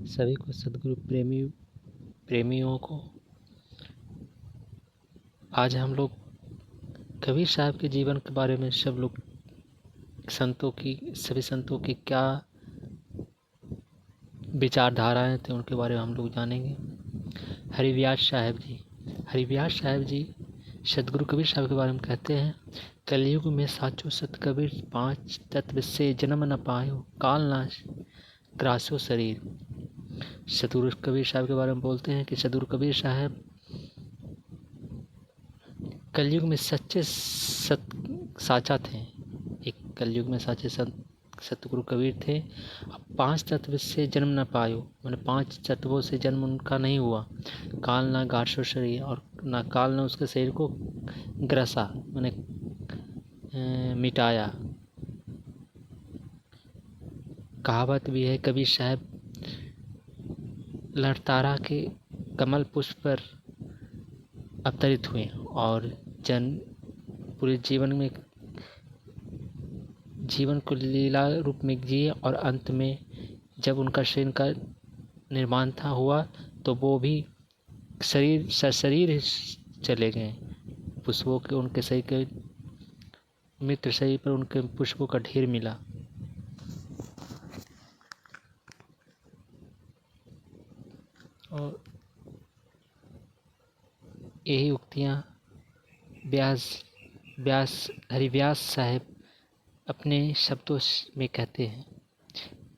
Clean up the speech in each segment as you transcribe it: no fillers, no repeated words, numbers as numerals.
सभी को सद्गुरु प्रेमियों को आज हम लोग कबीर साहब के जीवन के बारे में सभी संतों की क्या विचारधाराएं थे उनके बारे में हम लोग जानेंगे। हरिव्यास साहब जी सदगुरु कबीर साहब के बारे में कहते हैं, कलयुग में साचो सत कबीर 5 तत्व से जन्म न पायो, काल नाश ग्रासो शरीर। सदगुरु कबीर साहब के बारे में बोलते हैं कि सदगुरु कबीर साहब कलयुग में सच्चे साचा थे। एक कलयुग में साचे सतगुरु कबीर थे। अब 5 तत्व से जन्म न पायो, मैंने 5 तत्वों से जन्म उनका नहीं हुआ। काल ना गाठो शरीर, और ना काल ने उसके शरीर को ग्रसा, मैंने मिटाया। कहावत भी है, कबीर साहब लड़तारा के कमल पुष्प पर अवतरित हुए और पूरे जीवन को लीला रूप में जिए, और अंत में जब उनका शरीर का निर्माण हुआ तो वो भी शरीर चले गए। पुष्पों के उनके शरीर के मित्र शरीर पर उनके पुष्पों का ढेर मिला। और यही उक्तियाँ हरिव्यास साहब अपने शब्दों में कहते हैं।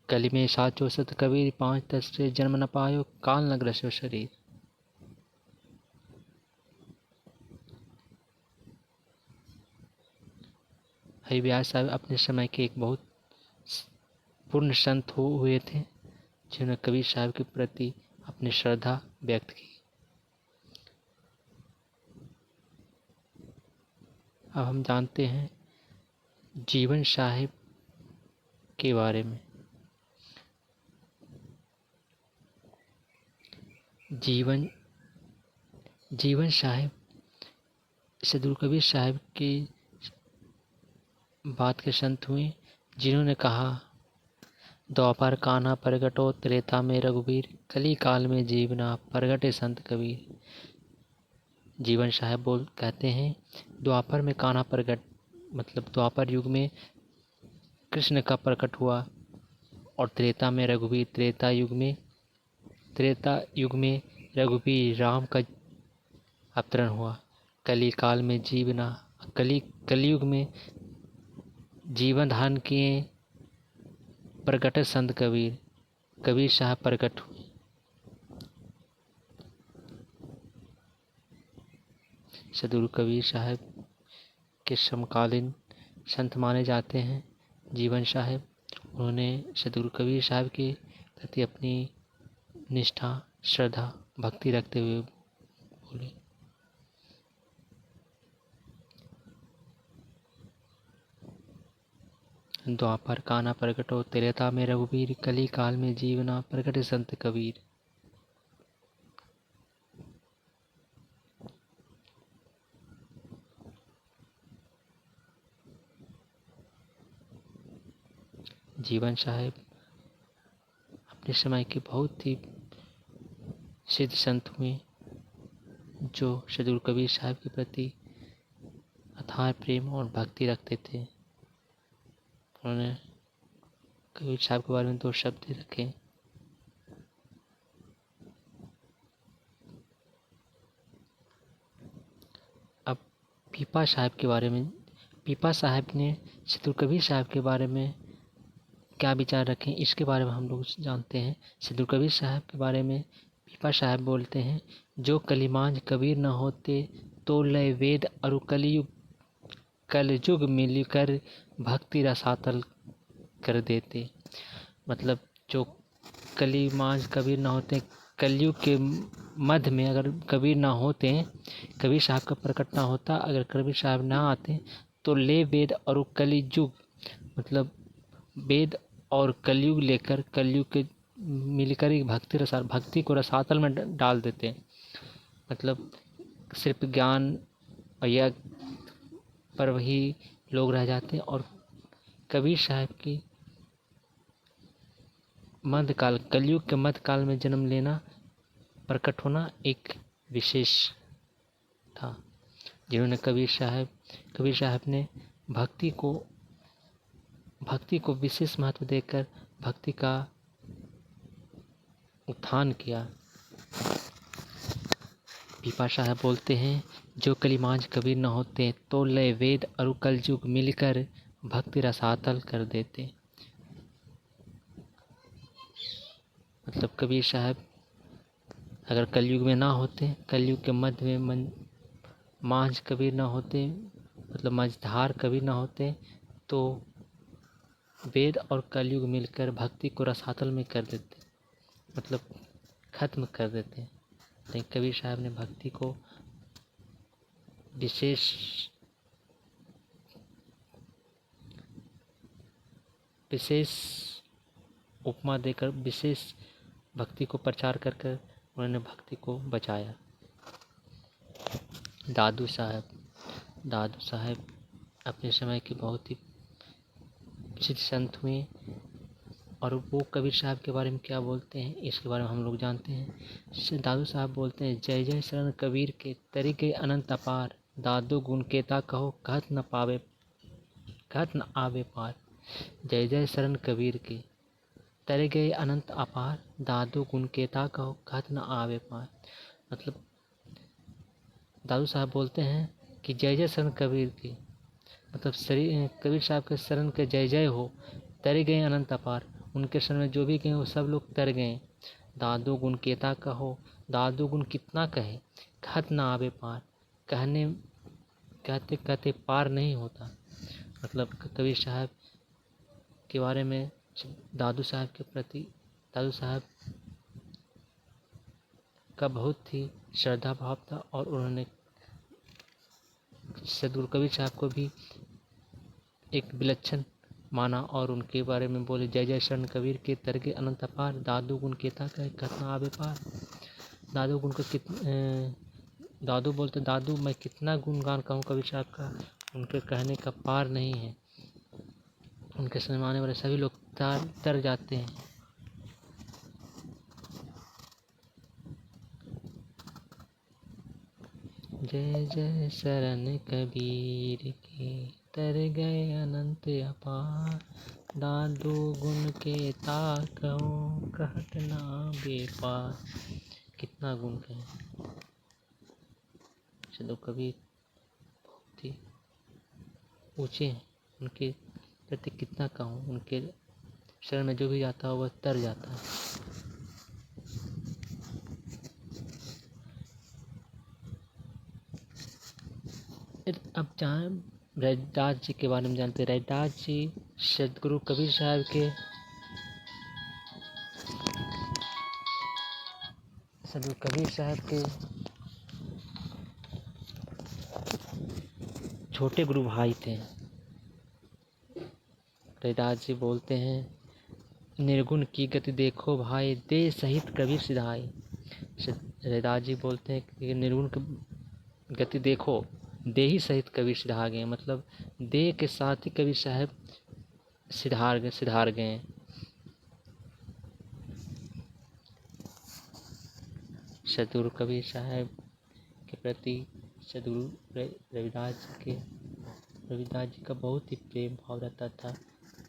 कलि में साचो सत कबीर, 5 तत्व से जन्म न पायो, काल न ग्रसो शरीर। हरिव्यास साहब अपने समय के एक बहुत पूर्ण संत हुए थे, जिन्होंने कबीर साहब के प्रति अपनी श्रद्धा व्यक्त की। अब हम जानते हैं जीवन साहिब के बारे में। जीवन साहिब सदगुरु कबीर साहब के बात के संत हुए, जिन्होंने कहा, द्वापर कान्हा प्रगटो, त्रेता में रघुबीर, कली काल में जीवना प्रगटे संत कबीर। जीवन साहब कहते हैं, द्वापर में कान्हा प्रकट, मतलब द्वापर युग में कृष्ण का प्रकट हुआ, और त्रेता में रघुबीर, त्रेता युग में रघुबीर राम का अवतरण हुआ। कली काल में जीवना, कलयुग में जीवन धारण किए प्रकट संत कबीर साहब प्रकट हुए। सदगुरु कबीर साहब के समकालीन संत माने जाते हैं जीवन साहब। उन्होंने सदगुरु कबीर साहब के प्रति अपनी निष्ठा, श्रद्धा, भक्ति रखते हुए बोले, द्वापर कान्हा प्रगटो, त्रेता में रघुबीर, कली काल में जीवना प्रकट संत कबीर। जीवन साहब अपने समय के बहुत ही सिद्ध संत हुए, जो सदगुरु कबीर साहब के प्रति अथाह प्रेम और भक्ति रखते थे। उन्होंने कबीर साहब के बारे में 2 शब्द रखे। अब पीपा साहब के बारे में, पीपा साहब ने सदगुरु कबीर साहब के बारे में क्या विचार रखें, इसके बारे में हम लोग जानते हैं। सदगुरु कबीर साहब के बारे में पीपा साहब बोलते हैं, जो कलिमांज कबीर न होते, तो लय वेद और कलयुग मिलकर भक्ति रसातल कर देते। मतलब जो कलिमांज कबीर न होते, कलयुग के मध्य में अगर कबीर ना होते, कबीर साहब का प्रकट ना होता, अगर कबीर साहब ना आते, तो ले वेद और कलयुग, मतलब वेद और कलयुग लेकर, कलयुग के मिलकर एक भक्ति को रसातल में डाल देते। मतलब सिर्फ ज्ञान या पर वही लोग रह जाते, और कबीर साहब की मध्यकाल, कलयुग के मध्यकाल में जन्म लेना, प्रकट होना एक विशेष था, जिन्होंने कबीर साहब ने भक्ति को विशेष महत्व देकर भक्ति का उत्थान किया। पीपा साहब बोलते हैं, जो कलिमांज कबीर न होते तो लय वेद और कलयुग मिलकर भक्ति रसातल कर देते। मतलब कबीर साहब अगर कलयुग में ना होते, कलयुग के मध्य में मांझ कबीर ना होते, मतलब मझधार कबीर ना होते, तो वेद और कलयुग मिलकर भक्ति को रसातल में कर देते, मतलब खत्म कर देते। लेकिन कबीर साहब ने भक्ति को विशेष उपमा देकर, विशेष भक्ति को प्रचार कर उन्होंने भक्ति को बचाया। दादू साहब अपने समय के बहुत ही प्रसिद्ध संत हुए, और वो कबीर साहब के बारे में क्या बोलते हैं इसके बारे में हम लोग जानते हैं। दादू साहब बोलते हैं, जय जय शरण कबीर के तरी गए अनंत अपार, दादू गुण केता कहो कहत न आवे पार। जय जय शरण कबीर के तरे गए अनंत अपार, दादू गुण केता कहो कहत न आवे पार। मतलब दादू साहब बोलते हैं कि जय जय शरण कबीर की, मतलब कबीर साहब के शरण के जय जय हो, तरे गए अनंत अपार, उनके शरण में जो भी गए वो सब लोग तर गए। दादू गुण केता कहो, दादू गुण कितना कहे, कहत ना आवे पार, कहते कहते पार नहीं होता। मतलब कबीर साहब के बारे में, दादू साहब के प्रति दादू साहब का बहुत ही श्रद्धा भाव था, और उन्होंने सदगुरु कबीर साहब को भी एक विलक्षण माना, और उनके बारे में बोले, जय जय शरण कबीर के तरगे अनंत अपार, दादू गुण केता कहे कहतना आवे पार। दादू गुण को दादू बोलते, दादू मैं कितना गुणगान कहूँ कबीर साहब का, उनके कहने का पार नहीं है। उनके समय आने वाले सभी लोग तर जाते हैं। जय जय शरण कबीर के तर गए अनंत अपार, दादू गुण के ताकहो कहत ना बेपार। कितना गुण कहें। चलो कबीर बहुत ही ऊंचे हैं, उनके प्रति कितना कहूँ, उनके शरण में जो भी जाता है वह तर जाता है। अब जहाँ रैदास जी के बारे में जानते हैं। रैदास जी सदगुरु कबीर साहब के छोटे गुरु भाई थे। रैदास जी बोलते हैं, निर्गुण की गति देखो भाई, दे सहित कबीर सिधाई। रैदास जी बोलते हैं कि निर्गुण की गति देखो, दे ही सहित कबीर सिधा गए, मतलब देह के साथ ही कबीर साहब सिधार गए। सदगुरु कबीर साहब के प्रति सदगुरु रविदास जी का बहुत ही प्रेम भाव रहता था।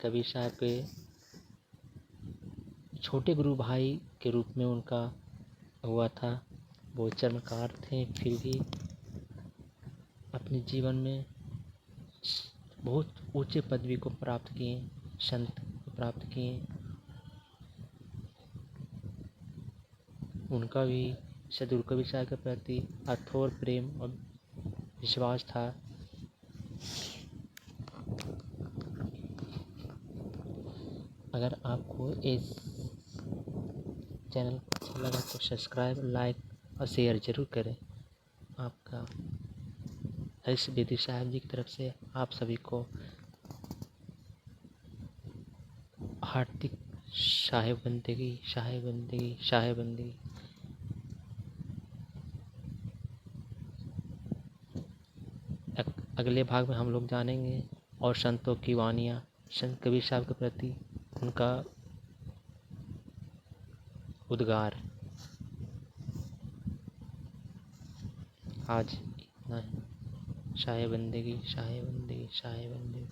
कबीर साहब के छोटे गुरु भाई के रूप में उनका हुआ था। वो चर्मकार थे, फिर भी अपने जीवन में बहुत ऊंचे पदवी को प्राप्त किए, संत को प्राप्त किए। उनका भी सदगुरु कबीर साहब के प्रति अथोर प्रेम और विश्वास था। अगर आपको इस चैनल को अच्छा लगा तो सब्सक्राइब, लाइक और शेयर जरूर करें। आपका हरीश द्विवेदी साहब जी की तरफ से आप सभी को हार्दिक शाहे बंदगी। अगले भाग में हम लोग जानेंगे और संतों की वानियाँ, संत कबीर साहब के प्रति उनका उद्गार। आज इतना ही। शाहे बंदगी, शाहे बंदगी, शाहे बंदगी।